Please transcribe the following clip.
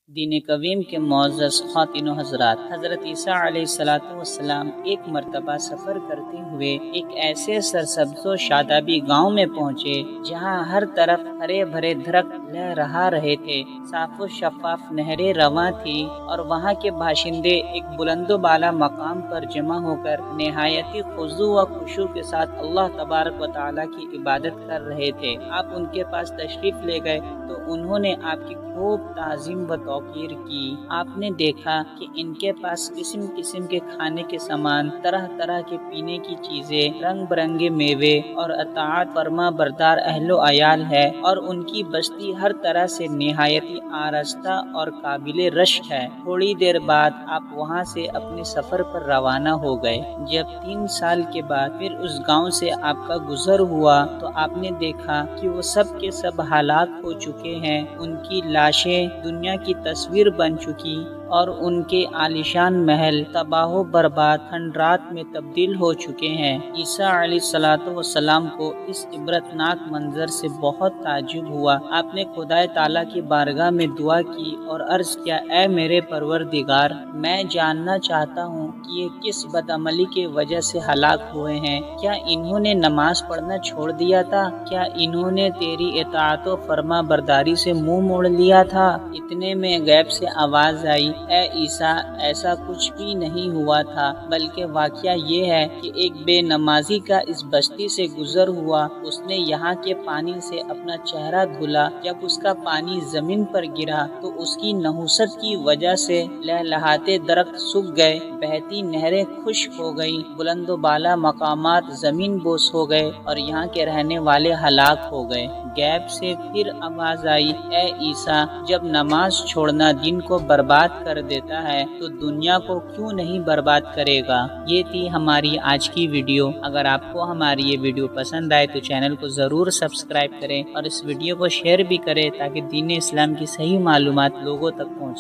دین قویم کے معزز خواتین و حضرات، حضرت عیسیٰ علیہ السلام ایک مرتبہ سفر کرتے ہوئے ایک ایسے سرسبز و شادابی گاؤں میں پہنچے جہاں ہر طرف ہرے بھرے درخت لہرا رہے تھے، صاف و شفاف نہریں رواں تھی اور وہاں کے باشندے ایک بلند و بالا مقام پر جمع ہو کر نہایتی خضوع و خشوع کے ساتھ اللہ تبارک و تعالیٰ کی عبادت کر رہے تھے۔ آپ ان کے پاس تشریف لے گئے تو انہوں نے آپ کی خوب تعظیم و توقیر کی۔ آپ نے دیکھا کہ ان کے پاس قسم قسم کے کھانے کے سامان، طرح طرح کے پینے کی چیزیں، رنگ برنگے میوے اور اطاعت فرما بردار اہل و عیال ہے، اور ان کی بستی ہر طرح سے نہایتی آراستہ اور قابل رشک ہے۔ تھوڑی دیر بعد آپ وہاں سے اپنے سفر پر روانہ ہو گئے۔ جب 3 سال کے بعد پھر اس گاؤں سے آپ کا گزر ہوا تو آپ نے دیکھا کہ وہ سب کے سب ہلاک ہو چکے ہیں، ان کی لاشیں دنیا کی تصویر بن چکی اور ان کے عالیشان محل تباہ و برباد کھنڈرات میں تبدیل ہو چکے ہیں۔ عیسیٰ علیہ السلام کو اس عبرتناک منظر سے بہت تعجب ہوا۔ آپ نے خدائے تعالیٰ کی بارگاہ میں دعا کی اور عرض کیا، اے میرے پروردگار، میں جاننا چاہتا ہوں کہ یہ کس بدعملی کی وجہ سے ہلاک ہوئے ہیں۔ کیا انہوں نے نماز پڑھنا چھوڑ دیا تھا؟ کیا انہوں نے تیری اطاعت و فرما برداری سے منہ موڑ لیا تھا؟ اتنے میں غیب سے آواز آئی، اے عیسیٰ، ایسا کچھ بھی نہیں ہوا تھا، بلکہ واقعہ یہ ہے کہ ایک بے نمازی کا اس بستی سے گزر ہوا، اس نے یہاں کے پانی سے اپنا چہرہ دھلا، جب اس کا پانی زمین پر گرا تو اس کی نحوست کی وجہ سے لہلہاتے درخت سوکھ گئے، بہتی نہریں خشک ہو گئی، بلند و بالا مقامات زمین بوس ہو گئے اور یہاں کے رہنے والے ہلاک ہو گئے۔ غیب سے پھر آواز آئی، اے عیسیٰ، جب نماز چھوڑنا دین کو برباد کر دیتا ہے تو دنیا کو کیوں نہیں برباد کرے گا؟ یہ تھی ہماری آج کی ویڈیو۔ اگر آپ کو ہماری یہ ویڈیو پسند آئے تو چینل کو ضرور سبسکرائب کریں اور اس ویڈیو کو شیئر بھی کریں تاکہ دین اسلام کی صحیح معلومات لوگوں تک پہنچے۔